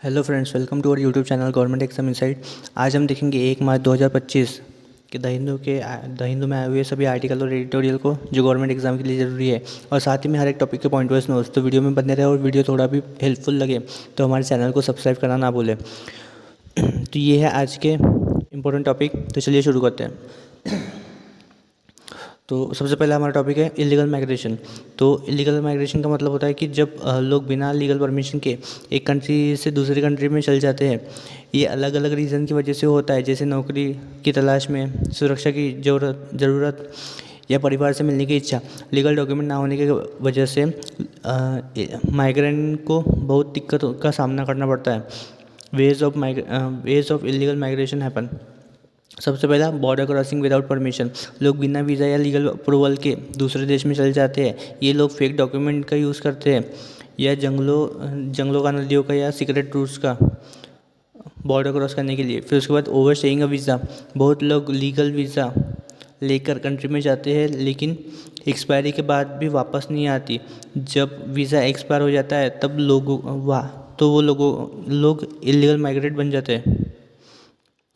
Hello friends, welcome to our YouTube channel government exam insight. आज हम देखेंगे 1 मार्च 2025 के द हिंदू में आए हुए सभी आर्टिकल और एडिटोरियल को जो गवर्नमेंट एग्जाम के लिए ज़रूरी है, और साथ ही में हर एक टॉपिक के पॉइंट वाइज नोट्स। तो वीडियो में बने रहे और वीडियो थोड़ा भी हेल्पफुल लगे तो हमारे चैनल को सब्सक्राइब करना ना भूलें। तो ये है आज के इम्पोर्टेंट टॉपिक, तो चलिए शुरू करते हैं। तो सबसे पहला हमारा टॉपिक है इलीगल माइग्रेशन। तो इलीगल माइग्रेशन का मतलब होता है कि जब लोग बिना लीगल परमिशन के एक कंट्री से दूसरी कंट्री में चल जाते हैं। ये अलग अलग रीज़न की वजह से होता है, जैसे नौकरी की तलाश में, सुरक्षा की ज़रूरत या परिवार से मिलने की इच्छा। लीगल डॉक्यूमेंट ना होने की वजह से माइग्रेंट को बहुत दिक्कतों का सामना करना पड़ता है। Ways of illegal migration happen. सबसे पहला, बॉर्डर क्रॉसिंग विदाउट परमिशन। लोग बिना वीज़ा या लीगल अप्रूवल के दूसरे देश में चले जाते हैं। ये लोग फेक डॉक्यूमेंट का यूज़ करते हैं या जंगलों का, नदियों का या सीक्रेट रूट्स का बॉर्डर क्रॉस करने के लिए। फिर उसके बाद ओवर स्टेइंग अ वीज़ा। बहुत लोग लीगल वीज़ा लेकर कंट्री में जाते हैं लेकिन एक्सपायरी के बाद भी वापस नहीं आती। जब वीज़ा एक्सपायर हो जाता है तब लोग इलीगल माइग्रेट बन जाते हैं।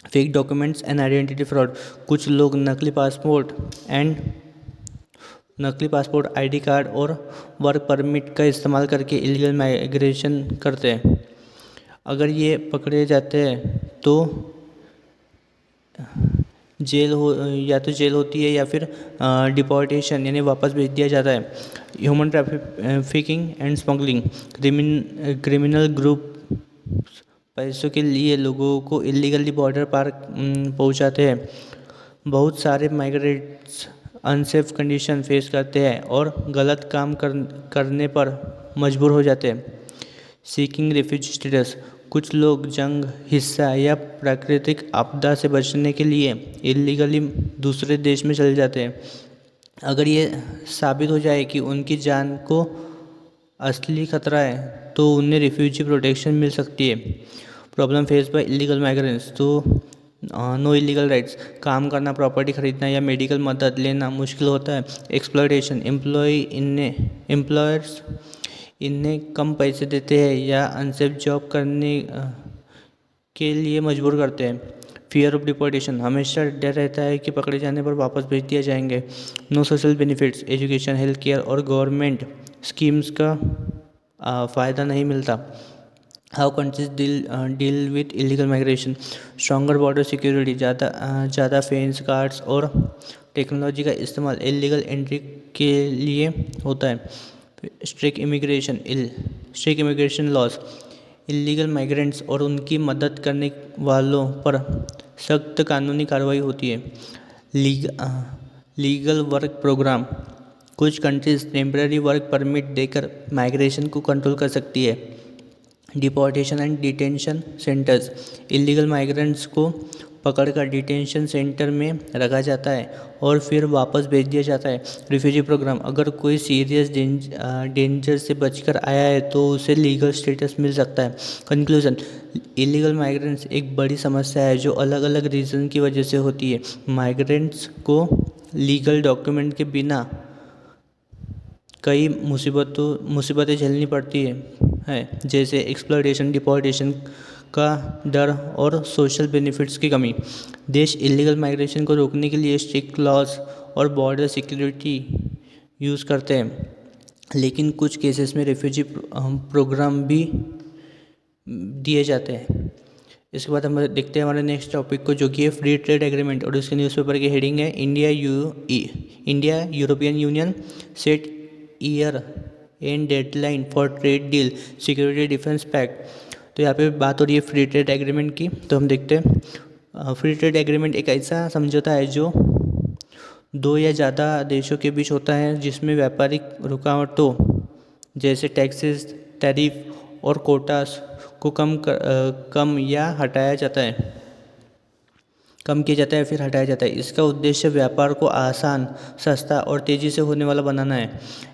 Fake documents and identity fraud. कुछ लोग नकली पासपोर्ट, आईडी कार्ड और वर्क परमिट का इस्तेमाल करके इलीगल माइग्रेशन करते हैं। अगर ये पकड़े जाते हैं तो जेल होती है या फिर डिपोर्टेशन यानी वापस भेज दिया जाता है। Human trafficking and smuggling. Criminal group पैसों के लिए लोगों को इलीगली बॉर्डर पार पहुंचाते हैं। बहुत सारे माइग्रेट्स अनसेफ कंडीशन फेस करते हैं और गलत काम करने पर मजबूर हो जाते हैं। Seeking refugee status. कुछ लोग जंग, हिंसा या प्राकृतिक आपदा से बचने के लिए इलीगली दूसरे देश में चले जाते हैं। अगर ये साबित हो जाए कि उनकी जान को असली खतरा है तो उन्हें रिफ्यूजी प्रोटेक्शन मिल सकती है। Problem face by illegal migrants. तो नो इलीगल राइट्स। काम करना, प्रॉपर्टी खरीदना या मेडिकल मदद लेना मुश्किल होता है। एक्सप्लॉयटेशन। एम्प्लॉयर्स इन्हें कम पैसे देते हैं या अनसेफ जॉब करने के लिए मजबूर करते हैं। Fear of deportation. हमेशा डर रहता है कि पकड़े जाने पर वापस भेज दिया जाएंगे। No social benefits. Education, health care और गवर्नमेंट स्कीम्स का फ़ायदा नहीं मिलता। How countries deal with illegal migration. Stronger border security. ज़्यादा फेंस गार्ड्स और टेक्नोलॉजी का इस्तेमाल इलीगल एंट्री के लिए होता है। Strict immigration laws. Illegal migrants और उनकी मदद करने वालों पर सख्त कानूनी कार्रवाई होती है। Legal work program. कुछ कंट्रीज टेम्पररी वर्क परमिट देकर माइग्रेशन को कंट्रोल कर सकती है। Deportation and detention centers. Illegal migrants को पकड़कर डिटेंशन सेंटर में रखा जाता है और फिर वापस भेज दिया जाता है। Refugee program. अगर कोई सीरियस डेंजर से बचकर आया है तो उसे लीगल स्टेटस मिल सकता है। कंक्लूजन। इलीगल माइग्रेंट्स एक बड़ी समस्या है जो अलग अलग रीज़न की वजह से होती है। माइग्रेंट्स को लीगल डॉक्यूमेंट के बिना कई मुसीबतें झेलनी पड़ती है, जैसे एक्सप्लॉयटेशन, डिपोर्टेशन का डर और सोशल बेनिफिट्स की कमी। देश इलीगल माइग्रेशन को रोकने के लिए स्ट्रिक्ट लॉज और बॉर्डर सिक्योरिटी यूज़ करते हैं, लेकिन कुछ केसेस में रिफ्यूजी प्रोग्राम भी दिए जाते हैं। इसके बाद हम देखते हैं हमारे नेक्स्ट टॉपिक को, जो कि है फ्री ट्रेड एग्रीमेंट, और इसके न्यूज़पेपर की हेडिंग है India European Union set year end deadline for trade deal, security defence pact. तो यहाँ पे बात हो रही है फ्री ट्रेड एग्रीमेंट की। तो हम देखते हैं फ्री ट्रेड एग्रीमेंट एक ऐसा समझौता है जो दो या ज़्यादा देशों के बीच होता है, जिसमें व्यापारिक रुकावटों जैसे टैक्सेस, टैरिफ और कोटास को कम या हटाया जाता है कम किया जाता है फिर हटाया जाता है। इसका उद्देश्य व्यापार को आसान, सस्ता और तेज़ी से होने वाला बनाना है।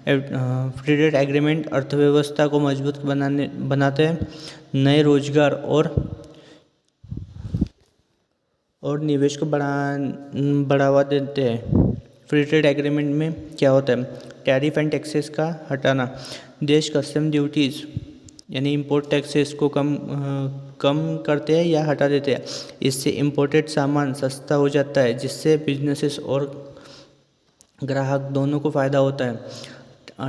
फ्री ट्रेड एग्रीमेंट अर्थव्यवस्था को मजबूत बनाते हैं, नए रोजगार और निवेश को बढ़ावा देते हैं। फ्री ट्रेड एग्रीमेंट में क्या होता है? टैरिफ एंड टैक्सेस का हटाना। देश कस्टम ड्यूटीज़ यानी इम्पोर्ट टैक्सेस को कम करते हैं या हटा देते हैं। इससे इम्पोर्टेड सामान सस्ता हो जाता है, जिससे बिजनेसेस और ग्राहक दोनों को फ़ायदा होता है।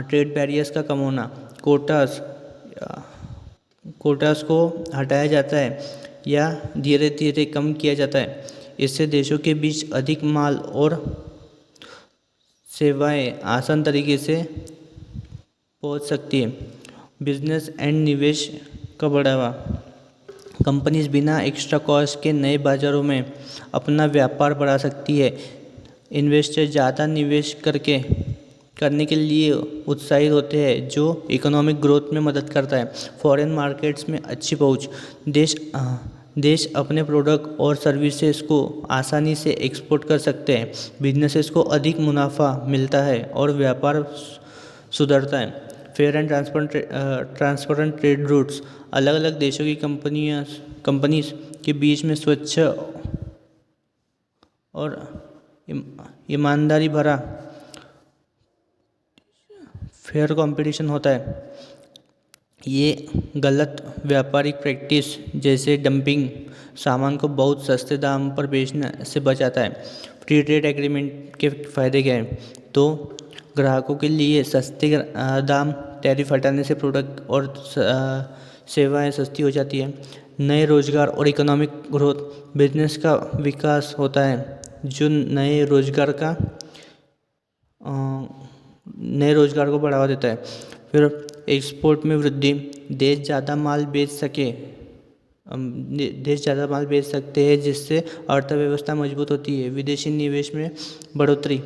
ट्रेड बैरियर्स का कम होना, कोटास को हटाया जाता है या धीरे धीरे कम किया जाता है। इससे देशों के बीच अधिक माल और सेवाएं आसान तरीके से पहुंच सकती है। बिजनेस एंड निवेश का बढ़ावा, कंपनीज बिना एक्स्ट्रा कॉस्ट के नए बाज़ारों में अपना व्यापार बढ़ा सकती है। इन्वेस्टर ज़्यादा निवेश करने के लिए उत्साहित होते हैं, जो इकोनॉमिक ग्रोथ में मदद करता है। फॉरेन मार्केट्स में अच्छी पहुंच, देश अपने प्रोडक्ट और सर्विसेज को आसानी से एक्सपोर्ट कर सकते हैं। बिजनेसेस को अधिक मुनाफा मिलता है और व्यापार सुधरता है। Fair and transparent trade routes, अलग अलग देशों की कंपनीज के बीच में स्वच्छ और ईमानदारी भरा फेयर कंपटीशन होता है। ये गलत व्यापारिक प्रैक्टिस जैसे डंपिंग सामान को बहुत सस्ते दाम पर बेचने से बचाता है। फ्री ट्रेड एग्रीमेंट के फ़ायदे क्या हैं? तो ग्राहकों के लिए सस्ते दाम, टैरिफ हटाने से प्रोडक्ट और सेवाएं सस्ती हो जाती है। नए रोजगार और इकोनॉमिक ग्रोथ, बिजनेस का विकास होता है जो नए रोजगार को बढ़ावा देता है। फिर एक्सपोर्ट में वृद्धि, देश ज़्यादा माल बेच सकते हैं, जिससे अर्थव्यवस्था मजबूत होती है। विदेशी निवेश में बढ़ोतरी,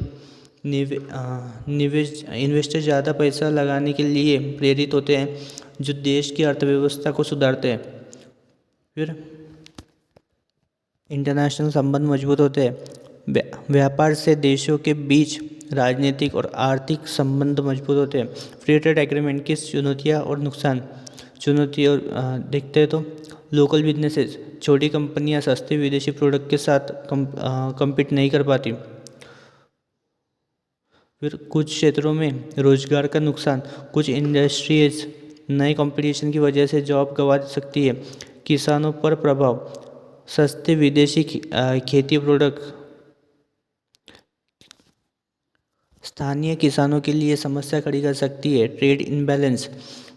इन्वेस्टर ज़्यादा पैसा लगाने के लिए प्रेरित होते हैं, जो देश की अर्थव्यवस्था को सुधारते हैं। फिर इंटरनेशनल संबंध मजबूत होते हैं। व्यापार से देशों के बीच राजनीतिक और आर्थिक संबंध मजबूत होते हैं। फ्री ट्रेड एग्रीमेंट की चुनौतियाँ और नुकसान, देखते हैं तो लोकल बिजनेसेस, छोटी कंपनियां सस्ते विदेशी प्रोडक्ट के साथ compete नहीं कर पाती। फिर कुछ क्षेत्रों में रोजगार का नुकसान, कुछ इंडस्ट्रीज नए कंपटीशन की वजह से जॉब गंवा सकती है। किसानों पर प्रभाव, सस्ते विदेशी खेती प्रोडक्ट स्थानीय किसानों के लिए समस्या खड़ी कर सकती है। ट्रेड इम्बैलेंस,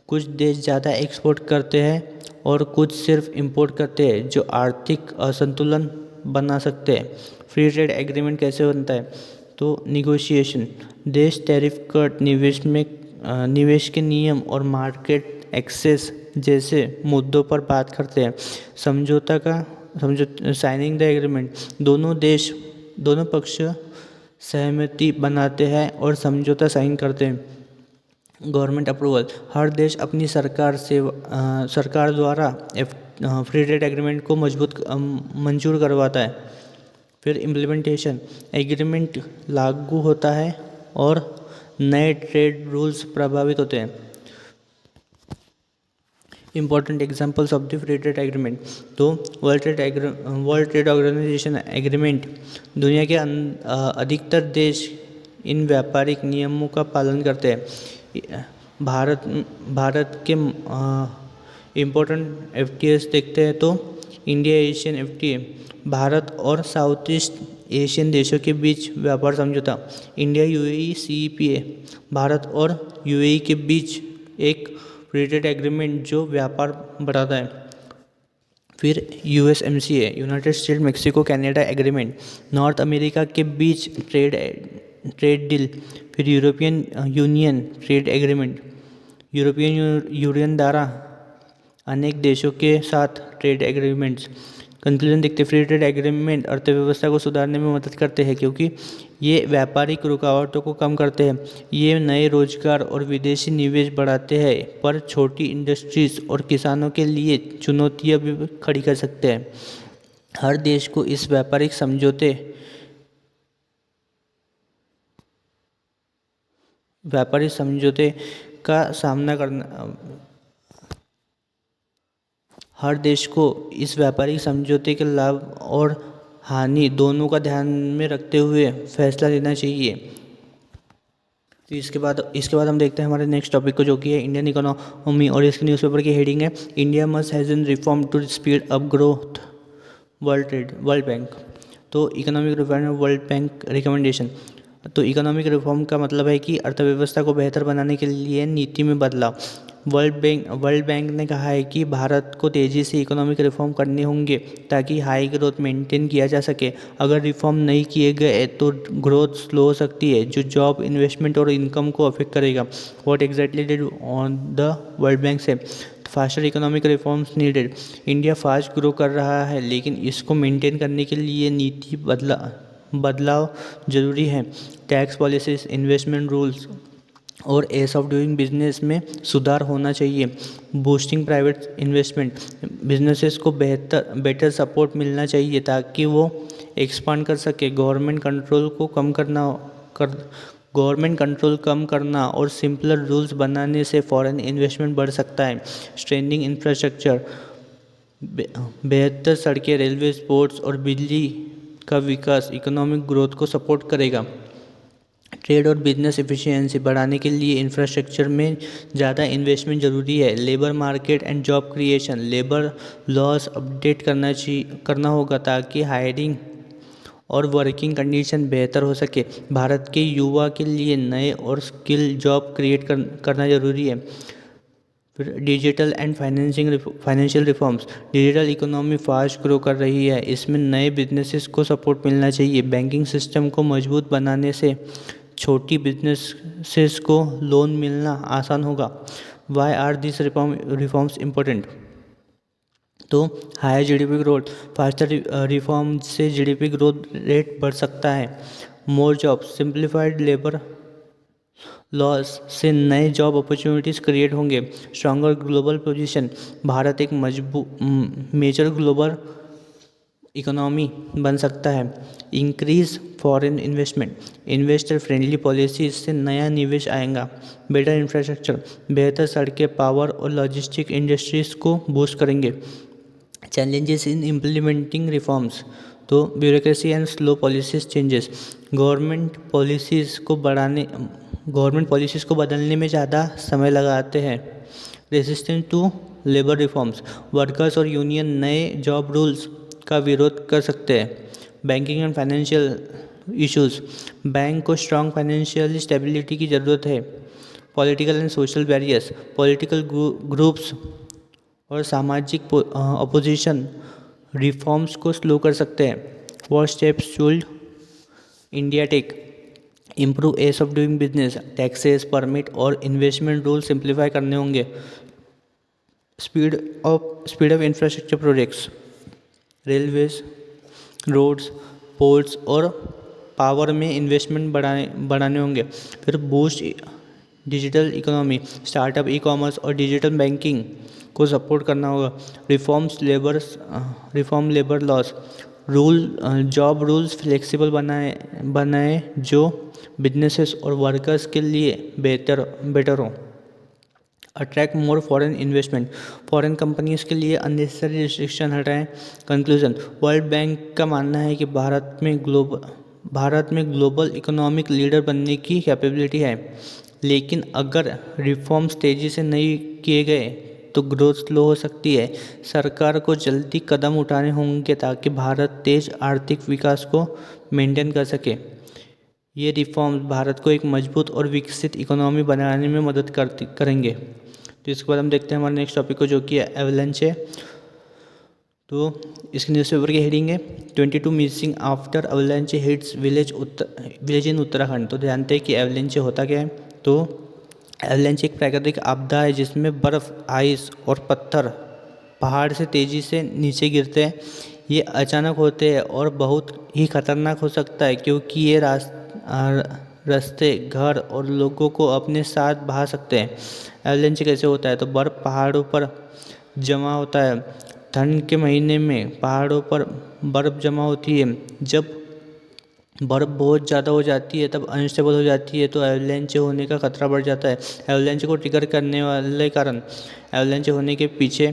कुछ देश ज़्यादा एक्सपोर्ट करते हैं और कुछ सिर्फ इंपोर्ट करते हैं, जो आर्थिक असंतुलन बना सकते हैं। फ्री ट्रेड एग्रीमेंट कैसे बनता है? तो निगोशिएशन, देश टैरिफ कट, निवेश के नियम और मार्केट एक्सेस जैसे मुद्दों पर बात करते हैं। साइनिंग द एग्रीमेंट, दोनों पक्ष सहमति बनाते हैं और समझौता साइन करते हैं। गवर्नमेंट अप्रूवल, हर देश अपनी सरकार द्वारा फ्री ट्रेड एग्रीमेंट को मंजूर करवाता है। फिर इम्प्लीमेंटेशन, एग्रीमेंट लागू होता है और नए ट्रेड रूल्स प्रभावित होते हैं। Important examples of the free trade agreement, तो वर्ल्ड ट्रेड ऑर्गेनाइजेशन एग्रीमेंट, दुनिया के अधिकतर देश इन व्यापारिक नियमों का पालन करते हैं। भारत के इम्पोर्टेंट FTAs देखते हैं तो इंडिया एशियन FTA, भारत और साउथ ईस्ट एशियन देशों के बीच व्यापार समझौता। इंडिया UAE CEPA, भारत और UAE के बीच एक फ्री ट्रेड एग्रीमेंट जो व्यापार बढ़ाता है। फिर USMCA, United state Mexico Canada agreement, north America के बीच ट्रेड डील। फिर European union trade agreement, European union द्वारा अनेक देशों के साथ ट्रेड एग्रीमेंट्स। कंक्लूजन देखते, फ्री ट्रेड एग्रीमेंट अर्थव्यवस्था को सुधारने में मदद करते हैं क्योंकि ये व्यापारिक रुकावटों को कम करते हैं। ये नए रोजगार और विदेशी निवेश बढ़ाते हैं, पर छोटी इंडस्ट्रीज और किसानों के लिए चुनौतियां भी खड़ी कर सकते हैं। हर देश को इस व्यापारिक समझौते का सामना करना हर देश को इस व्यापारिक समझौते के लाभ और हानि दोनों का ध्यान में रखते हुए फैसला लेना चाहिए। तो इसके बाद हम देखते हैं हमारे नेक्स्ट टॉपिक को, जो कि है इंडियन इकोनॉमी, और इसके न्यूज़पेपर की हेडिंग है India must has an reform to speed up growth World Bank. तो economic reform World Bank recommendation. तो इकोनॉमिक रिफॉर्म का मतलब है कि अर्थव्यवस्था को बेहतर बनाने के लिए नीति में बदलाव। वर्ल्ड बैंक ने कहा है कि भारत को तेज़ी से इकोनॉमिक रिफॉर्म करने होंगे ताकि हाई ग्रोथ मेंटेन किया जा सके। अगर रिफॉर्म नहीं किए गए तो ग्रोथ स्लो हो सकती है, जो जॉब, इन्वेस्टमेंट और इनकम को अफेक्ट करेगा। What exactly did on the World Bank से faster economic reforms needed. India fast grow कर रहा है, लेकिन इसको मेंटेन करने के लिए नीति बदलाव जरूरी है। टैक्स पॉलिसीज, इन्वेस्टमेंट रूल्स और एज ऑफ डूइंग बिजनेस में सुधार होना चाहिए। बूस्टिंग प्राइवेट इन्वेस्टमेंट, बिजनेसेस को बेटर सपोर्ट मिलना चाहिए ताकि वो एक्सपांड कर सके। गवर्नमेंट कंट्रोल कम करना और सिंपलर रूल्स बनाने से फॉरेन इन्वेस्टमेंट बढ़ सकता है। स्ट्रेंथनिंग इंफ्रास्ट्रक्चर, बेहतर सड़कें, रेलवे, स्पोर्ट्स और बिजली का विकास इकोनॉमिक ग्रोथ को सपोर्ट करेगा। ट्रेड और बिजनेस एफिशिएंसी बढ़ाने के लिए इंफ्रास्ट्रक्चर में ज़्यादा इन्वेस्टमेंट ज़रूरी है। Labour market and job creation, labour laws update करना होगा ताकि हायरिंग और वर्किंग कंडीशन बेहतर हो सके। भारत के युवा के लिए नए और स्किल जॉब क्रिएट करना ज़रूरी है। फिर digital and financial reforms, digital economy fast grow कर रही है, इसमें नए बिजनेसेस को सपोर्ट मिलना चाहिए। बैंकिंग सिस्टम को मजबूत बनाने से छोटी बिजनेसेस को लोन मिलना आसान होगा। Why are this reforms important? तो higher GDP growth, faster reform से जीडीपी ग्रोथ रेट बढ़ सकता है। More job, simplified labour laws से नए जॉब अपॉर्चुनिटीज़ क्रिएट होंगे। स्ट्रॉन्गर ग्लोबल पोजीशन, भारत एक मेजर ग्लोबल इकोनॉमी बन सकता है। Increase foreign investment, investor friendly policies से नया निवेश आएगा। बेटर इंफ्रास्ट्रक्चर, बेहतर सड़कें, पावर और लॉजिस्टिक इंडस्ट्रीज़ को बूस्ट करेंगे। चैलेंजेस इन इम्प्लीमेंटिंग रिफॉर्म्स, तो bureaucracy and slow policies changes, government policies को बदलने में ज़्यादा समय लगाते हैं। Resistance to labour reforms, workers और यूनियन नए जॉब रूल्स का विरोध कर सकते हैं। Banking and financial issues, bank को स्ट्रॉन्ग फाइनेंशियल स्टेबिलिटी की ज़रूरत है। Political and social barriers, political groups और सामाजिक अपोजिशन रिफॉर्म्स को स्लो कर सकते हैं। What steps should India take? Improve ease of doing business, taxes, permit और इन्वेस्टमेंट रूल सिंप्लीफाई करने होंगे। Speed of infrastructure projects, railways, roads, ports और पावर में इन्वेस्टमेंट बढ़ाने होंगे। फिर boost digital economy, startup, e commerce और डिजिटल बैंकिंग को सपोर्ट करना होगा। Reform labour laws, job rules flexible बनाए जो बिजनेसेस और वर्कर्स के लिए बेटर हो। Attract more foreign investment, foreign companies के लिए अननेसेसरी रिस्ट्रिक्शन हटाएं। कंक्लूजन, वर्ल्ड बैंक का मानना है कि भारत में ग्लोबल इकोनॉमिक लीडर बनने की कैपेबिलिटी है, लेकिन अगर रिफॉर्म्स तेज़ी से नहीं किए गए तो ग्रोथ स्लो हो सकती है। सरकार को जल्दी कदम उठाने होंगे ताकि भारत तेज आर्थिक विकास को मेंटेन कर सके। ये रिफॉर्म्स भारत को एक मजबूत और विकसित इकोनॉमी बनाने में मदद करेंगे। तो इसके बाद हम देखते हैं हमारे नेक्स्ट टॉपिक को, जो कि एवलांच है। तो इसके न्यूज़पेपर की हेडिंग है 22 missing after avalanche hits village in Uttarakhand. तो जानते हैं कि एवलांच होता क्या है। तो एवलांच एक प्राकृतिक आपदा है जिसमें बर्फ़, आइस और पत्थर पहाड़ से तेज़ी से नीचे गिरते हैं। ये अचानक होते हैं और बहुत ही खतरनाक हो सकता है क्योंकि ये रास्ते, घर और लोगों को अपने साथ बहा सकते हैं। एवलांच कैसे होता है? तो बर्फ़ पहाड़ों पर जमा होता है। ठंड के महीने में पहाड़ों पर बर्फ़ जमा होती है। जब बर्फ़ बहुत ज़्यादा हो जाती है तब अनस्टेबल हो जाती है, तो एवलांच होने का खतरा बढ़ जाता है। एवलांच को ट्रिगर करने वाले कारण एवलांच होने के पीछे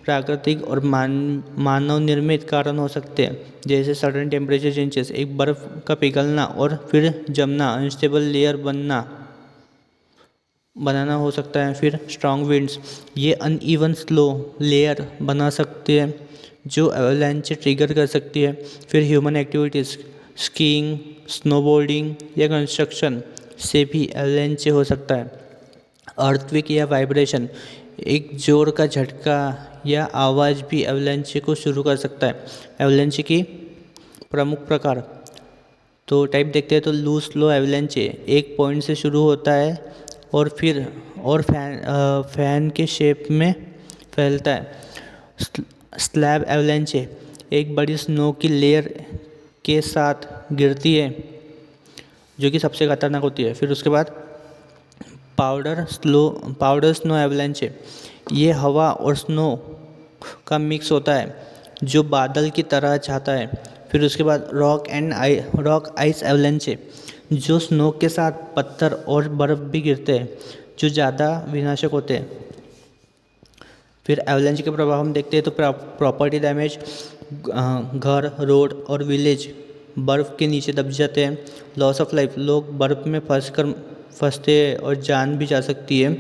प्राकृतिक और मानव निर्मित कारण हो सकते हैं, जैसे सडन टेम्परेचर चेंजेस, एक बर्फ़ का पिघलना और फिर जमना, अनस्टेबल लेयर बनना बनाना हो सकता है। फिर स्ट्रॉन्ग विंड्स, ये अनइवन स्लो लेयर बना सकते हैं जो एवलांच ट्रिगर कर सकती है। फिर ह्यूमन एक्टिविटीज़, स्कीइंग, स्नोबोर्डिंग या कंस्ट्रक्शन से भी एवलांच हो सकता है। अर्थक्वेक या वाइब्रेशन, एक जोर का झटका या आवाज़ भी एवलांच को शुरू कर सकता है। एवलांच की प्रमुख प्रकार तो टाइप देखते हैं तो लूज स्लो एवलांच एक पॉइंट से शुरू होता है और फिर फैन के शेप में फैलता है। स्लैब एवलांच एक बड़ी स्नो की लेयर के साथ गिरती है जो कि सबसे खतरनाक होती है। फिर उसके बाद पाउडर स्नो एवलांच, ये हवा और स्नो का मिक्स होता है जो बादल की तरह छाता है। फिर उसके बाद रॉक आइस एवलांच, जो स्नो के साथ पत्थर और बर्फ़ भी गिरते हैं जो ज़्यादा विनाशक होते हैं। फिर एवलांच के प्रभाव हम देखते हैं तो प्रॉपर्टी डैमेज, घर, रोड और विलेज बर्फ़ के नीचे दब जाते हैं। लॉस ऑफ लाइफ, लोग बर्फ़ में फंसते हैं और जान भी जा सकती है।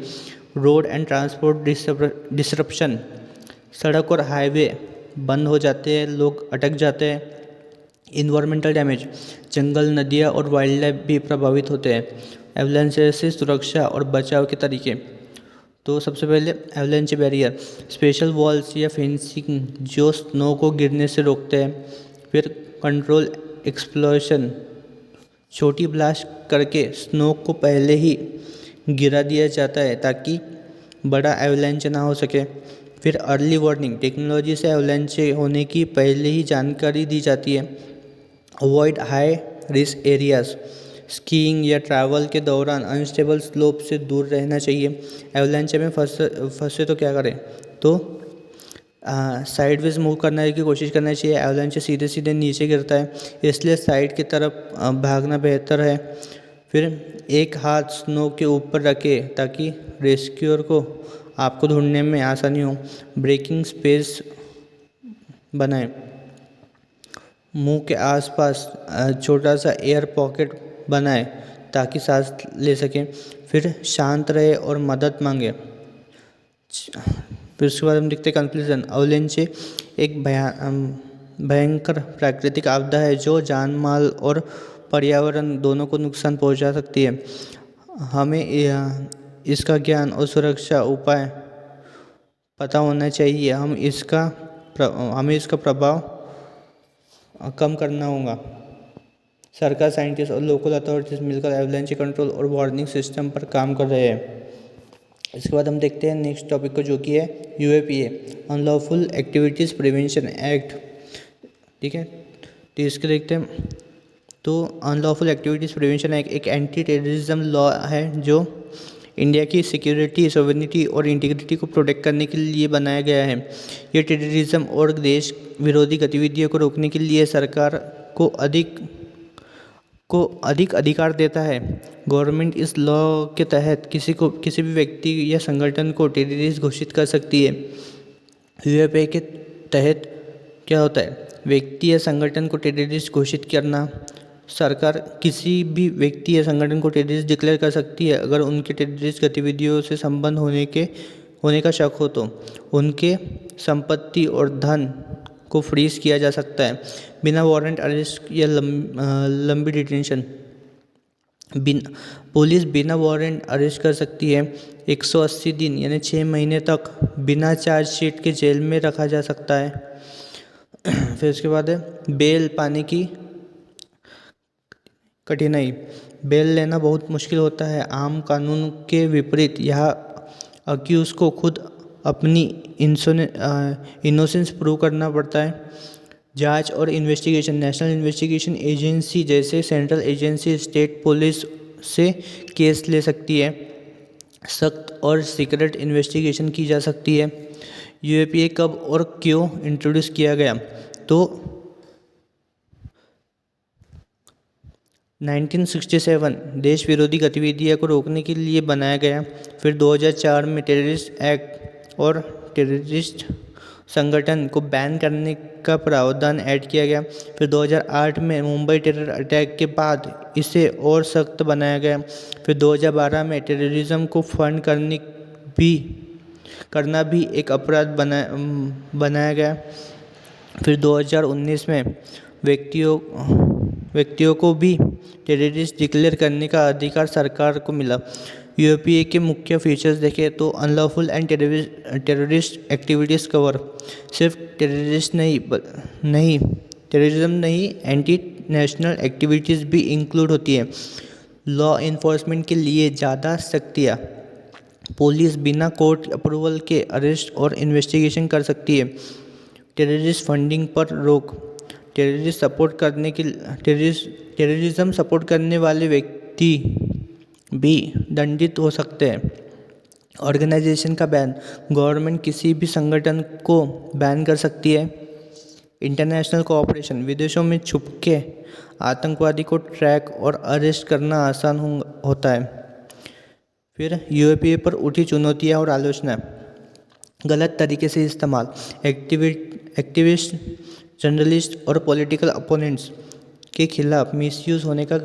रोड एंड ट्रांसपोर्ट डिसरप्शन, सड़क और हाईवे बंद हो जाते हैं, लोग अटक जाते हैं। इन्वायरमेंटल डैमेज, जंगल, नदियाँ और वाइल्ड लाइफ भी प्रभावित होते हैं। एवलांच से सुरक्षा और बचाव के तरीके, तो सबसे पहले एवलांच बैरियर, स्पेशल वॉल्स या फेंसिंग जो स्नो को गिरने से रोकते हैं। फिर कंट्रोल एक्सप्लोशन, छोटी ब्लास्ट करके स्नो को पहले ही गिरा दिया जाता है ताकि बड़ा एवलांच ना हो सके। फिर अर्ली वार्निंग, टेक्नोलॉजी से एवलांच होने की पहले ही जानकारी दी जाती है। Avoid high risk areas, skiing या ट्रैवल के दौरान अनस्टेबल स्लोप से दूर रहना चाहिए। एवलांच में फंसे तो क्या करें, तो साइडवेज मूव करने की कोशिश करना चाहिए। एवलांच सीधे सीधे नीचे गिरता है, इसलिए साइड की तरफ भागना बेहतर है। फिर एक हाथ स्नो के ऊपर रखें ताकि रेस्क्यूअर को आपको ढूंढने में आसानी हो। ब्रेकिंग स्पेस बनाएं, मुंह के आसपास छोटा सा एयर पॉकेट बनाएं ताकि सांस ले सकें। फिर शांत रहे और मदद मांगे। फिर उसके बाद हम देखते हैं कंक्लूजन। एवलांच एक भयंकर प्राकृतिक आपदा है जो जान माल और पर्यावरण दोनों को नुकसान पहुंचा सकती है। हमें इसका ज्ञान और सुरक्षा उपाय पता होना चाहिए। हमें इसका प्रभाव कम करना होगा। सरकार, साइंटिस्ट और लोकल अथॉरिटीज़ मिलकर एवलांच कंट्रोल और वार्निंग सिस्टम पर काम कर रहे हैं। इसके बाद हम देखते हैं नेक्स्ट टॉपिक को जो कि है UAPA, unlawful activities prevention act. ठीक है, तो इसके देखते हैं तो अनलॉफुल एक्टिविटीज़ प्रिवेंशन एक्ट एक एंटी टेररिज्म लॉ है जो इंडिया की सिक्योरिटी, सॉवरेनिटी और इंटीग्रिटी को प्रोटेक्ट करने के लिए बनाया गया है। ये टेररिज्म और देश विरोधी गतिविधियों को रोकने के लिए सरकार को अधिक अधिकार देता है। गवर्नमेंट इस लॉ के तहत किसी भी व्यक्ति या संगठन को टेररिस्ट घोषित कर सकती है। UAPA के तहत क्या होता है, व्यक्ति या संगठन को टेररिस्ट घोषित करना। सरकार किसी भी व्यक्ति या संगठन को टेररिस्ट डिक्लेयर कर सकती है अगर उनके टेररिस्ट गतिविधियों से संबंध होने का शक हो तो उनके संपत्ति और धन को फ्रीज किया जा सकता है। बिना वारंट अरेस्ट या लंबी डिटेंशन, पुलिस बिना वारंट अरेस्ट कर सकती है। 180 दिन यानी 6 महीने तक बिना चार्जशीट के जेल में रखा जा सकता है। फिर उसके बाद है बेल पाने की कठिनाई। बेल लेना बहुत मुश्किल होता है। आम कानून के विपरीत यहाँ अक्यूज को खुद अपनी इनोसेंस प्रूव करना पड़ता है। जांच और इन्वेस्टिगेशन, नेशनल इन्वेस्टिगेशन एजेंसी जैसे सेंट्रल एजेंसी स्टेट पुलिस से केस ले सकती है। सख्त और सीक्रेट इन्वेस्टिगेशन की जा सकती है। UAPA कब और क्यों इंट्रोड्यूस किया गया, तो 1967 देश विरोधी गतिविधियों को रोकने के लिए बनाया गया। फिर 2004 में टेररिस्ट एक्ट और टेररिस्ट संगठन को बैन करने का प्रावधान ऐड किया गया। फिर 2008 में मुंबई टेरर अटैक के बाद इसे और सख्त बनाया गया। फिर 2012 में टेररिज्म को फंड करना भी एक अपराध बनाया गया। फिर 2019 में व्यक्तियों को भी टेररिस्ट डिक्लेयर करने का अधिकार सरकार को मिला। यूएपीए के मुख्य फीचर्स देखें तो unlawful and terrorist activities cover, सिर्फ टेररिज्म नहीं, एंटी नेशनल एक्टिविटीज़ भी इंक्लूड होती है। लॉ इन्फोर्समेंट के लिए ज़्यादा सख्तियाँ, पुलिस बिना कोर्ट अप्रूवल के अरेस्ट और इन्वेस्टिगेशन कर सकती है। टेररिस्ट फंडिंग पर रोक, टेररिज्म सपोर्ट करने वाले व्यक्ति भी दंडित हो सकते हैं। ऑर्गेनाइजेशन का बैन, गवर्नमेंट किसी भी संगठन को बैन कर सकती है। इंटरनेशनल कोऑपरेशन, विदेशों में छुपके आतंकवादी को ट्रैक और अरेस्ट करना आसान होता है। फिर यूएपीए पर उठी चुनौतियां और आलोचना, गलत तरीके से इस्तेमाल, एक्टिविस्ट, जर्नलिस्ट और पॉलिटिकल अपोनेंट्स के खिलाफ मिसयूज़ होने का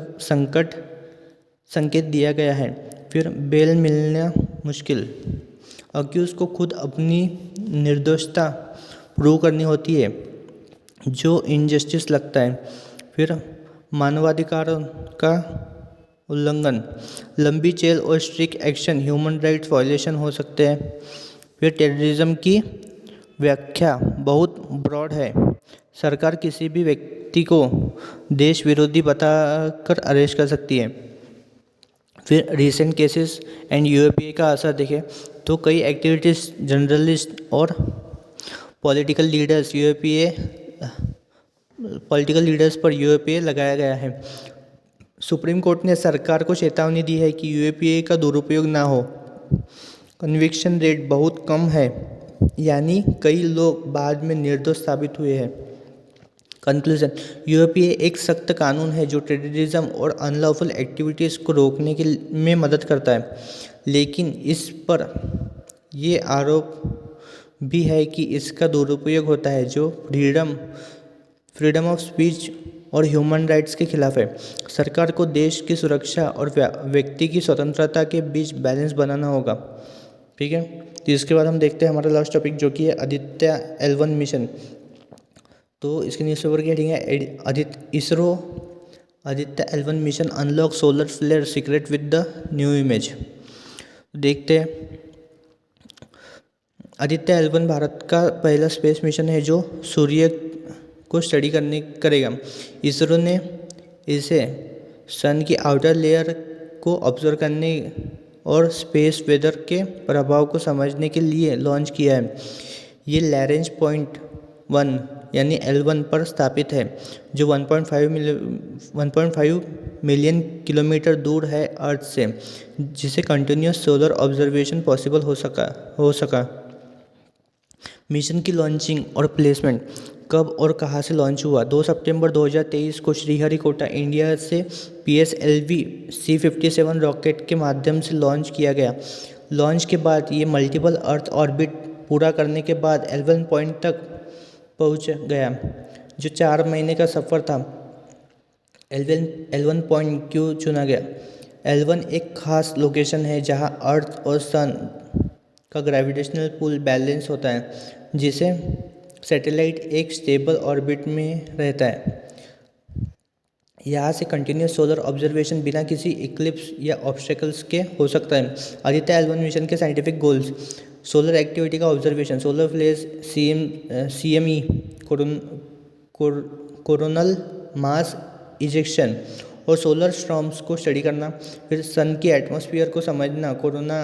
संकेत दिया गया है। फिर बेल मिलना मुश्किल, अक्यूज़ को खुद अपनी निर्दोषता प्रूव करनी होती है, जो इनजस्टिस लगता है। फिर मानवाधिकारों का उल्लंघन, लंबी जेल और strict action human rights violation हो सकते हैं। फिर टेररिज्म की व्याख्या बहुत ब्रॉड है, सरकार किसी भी व्यक्ति को देश विरोधी बताकर अरेस्ट कर सकती है। फिर रिसेंट केसेस एंड यूएपीए का असर देखें तो कई एक्टिविटीज, जर्नलिस्ट और पॉलिटिकल लीडर्स पर यूएपीए लगाया गया है। सुप्रीम कोर्ट ने सरकार को चेतावनी दी है कि यूएपीए का दुरुपयोग ना हो। कन्विक्शन रेट बहुत कम है, यानी कई लोग बाद में निर्दोष साबित हुए हैं। कंक्लूजन, यूएपीए एक सख्त कानून है जो टेररिज्म और अनलॉफुल एक्टिविटीज़ को रोकने में मदद करता है, लेकिन इस पर ये आरोप भी है कि इसका दुरुपयोग होता है, जो फ्रीडम ऑफ स्पीच और ह्यूमन राइट्स के खिलाफ है। सरकार को देश की सुरक्षा और व्यक्ति की स्वतंत्रता के बीच बैलेंस बनाना होगा। ठीक है, तो इसके बाद हम देखते हैं हमारा लास्ट टॉपिक, जो कि है आदित्य L1 मिशन। तो इसके न्यूज़पेपर की हेडिंग है Aditya L1 mission unlock solar flare secret with the new image. देखते हैं, आदित्य L1 भारत का पहला स्पेस मिशन है जो सूर्य को स्टडी करेगा। इसरो ने इसे सन की आउटर लेयर को ऑब्जर्व करने और स्पेस वेदर के प्रभाव को समझने के लिए लॉन्च किया है। ये लैरेंज पॉइंट 1 यानी L1 पर स्थापित है, जो 1.5 मिलियन किलोमीटर दूर है अर्थ से, जिसे कंटिन्यूस सोलर ऑब्जर्वेशन पॉसिबल हो सका। मिशन की लॉन्चिंग और प्लेसमेंट, कब और कहाँ से लॉन्च हुआ? 2 सितंबर 2023 को श्रीहरिकोटा, इंडिया से PSLV C-57 रॉकेट के माध्यम से लॉन्च किया गया। लॉन्च के बाद ये मल्टीपल अर्थ ऑर्बिट पूरा करने के बाद L1 पॉइंट तक पहुंच गया, जो 4 महीने का सफ़र था। L1 पॉइंट क्यों चुना गया? L1 एक खास लोकेशन है जहां अर्थ और सन का ग्रेविटेशनल पुल बैलेंस होता है, जिसे सैटेलाइट एक स्टेबल ऑर्बिट में रहता है। यहाँ से कंटिन्यूस सोलर ऑब्जर्वेशन बिना किसी इक्लिप्स या ऑब्स्टेकल्स के हो सकता है। आदित्य L1 मिशन के साइंटिफिक गोल्स, सोलर एक्टिविटी का observation, solar flares, CME coronal mass ejection और सोलर स्टॉर्म्स को स्टडी करना। फिर सन की एटमॉस्फेयर को समझना, कोरोना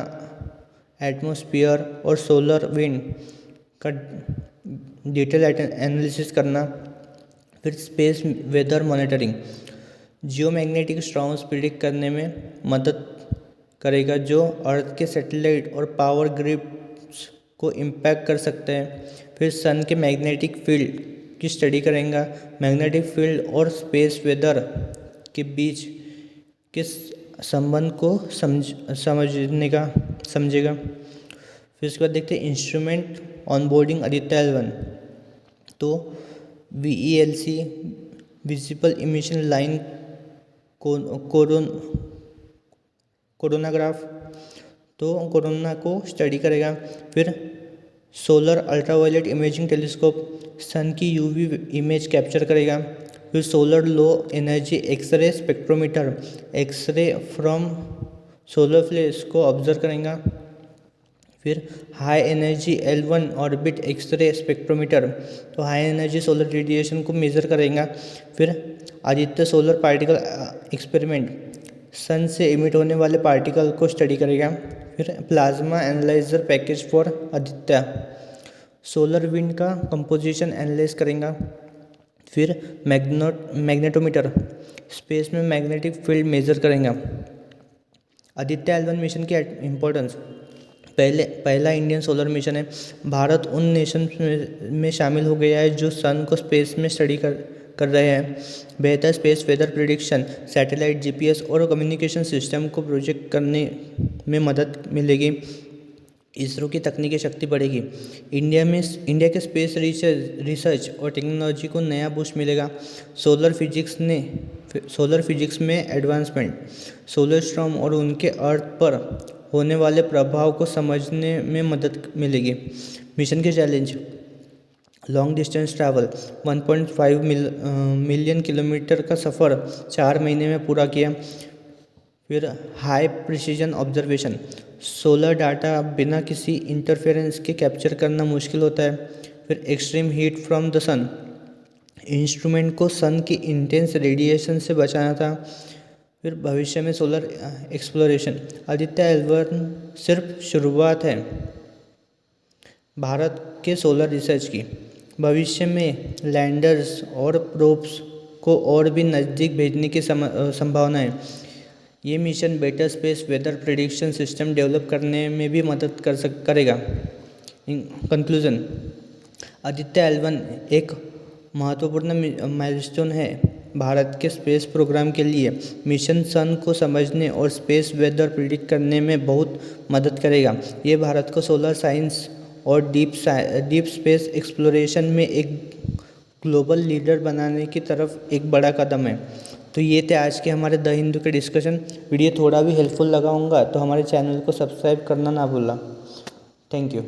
एटमॉस्फेयर और सोलर विंड का डिटेल एनालिसिस करना। फिर space weather monitoring, geomagnetic storms predict करने में मदद करेगा, जो अर्थ के सैटेलाइट और पावर ग्रिड्स को इम्पैक्ट कर सकते हैं। फिर सन के मैग्नेटिक फील्ड की स्टडी करेगा, मैग्नेटिक फील्ड और स्पेस वेदर के बीच के संबंध को समझेगा। फिर उसके बाद देखते हैं इंस्ट्रूमेंट ऑनबोर्डिंग आदित्य L1। तो VELC visible emission line coronagraph, तो कोरोना को स्टडी करेगा। फिर solar ultraviolet imaging telescope sun की यूवी इमेज कैप्चर करेगा। फिर solar low energy X-ray spectrometer X-ray from solar flares को ऑब्जर्व करेगा। फिर high energy L1 orbit X-ray spectrometer, तो हाई एनर्जी सोलर रेडिएशन को मेज़र करेगा। फिर Aditya solar particle experiment sun से इमिट होने वाले पार्टिकल को स्टडी करेगा। फिर plasma analyser package for Aditya solar wind का कंपोजिशन एनालाइज करेगा। फिर मैग्नेटोमीटर स्पेस में मैग्नेटिक फील्ड मेजर करेगा। आदित्य L1 मिशन की इम्पोर्टेंस, पहला इंडियन सोलर मिशन है। भारत उन नेशन में शामिल हो गया है जो सन को स्पेस में स्टडी कर रहे हैं। बेहतर space weather prediction, satellite GPS और कम्युनिकेशन सिस्टम को प्रोजेक्ट करने में मदद मिलेगी। इसरो की तकनीकी शक्ति बढ़ेगी। इंडिया के स्पेस रिसर्च और टेक्नोलॉजी को नया बूस्ट मिलेगा। सोलर फिजिक्स में एडवांसमेंट, सोलर स्टॉर्म और उनके अर्थ पर होने वाले प्रभाव को समझने में मदद मिलेगी। मिशन के challenge, long distance travel 1.5 million kilometre का सफ़र 4 महीने में पूरा किया। फिर high precision observation, solar data बिना किसी इंटरफेरेंस के कैप्चर करना मुश्किल होता है। फिर extreme heat from the sun, instrument को सन की इंटेंस रेडिएशन से बचाना था। फिर भविष्य में सोलर एक्सप्लोरेशन, आदित्य L1 सिर्फ शुरुआत है भारत के सोलर रिसर्च की। भविष्य में लैंडर्स और प्रोब्स को और भी नज़दीक भेजने की संभावना है। ये mission better space weather prediction system develop करने में भी मदद करेगा। कंक्लूजन, आदित्य L1 एक महत्वपूर्ण माइलस्टोन है भारत के स्पेस प्रोग्राम के लिए। मिशन सन को समझने और स्पेस वेदर प्रिडिक्ट करने में बहुत मदद करेगा। ये भारत को सोलर साइंस और डीप स्पेस एक्सप्लोरेशन में एक ग्लोबल लीडर बनाने की तरफ एक बड़ा कदम है। तो ये थे आज के हमारे द हिंदू के डिस्कशन। वीडियो थोड़ा भी हेल्पफुल लगा होगा तो हमारे चैनल को सब्सक्राइब करना ना भूलना। Thank you.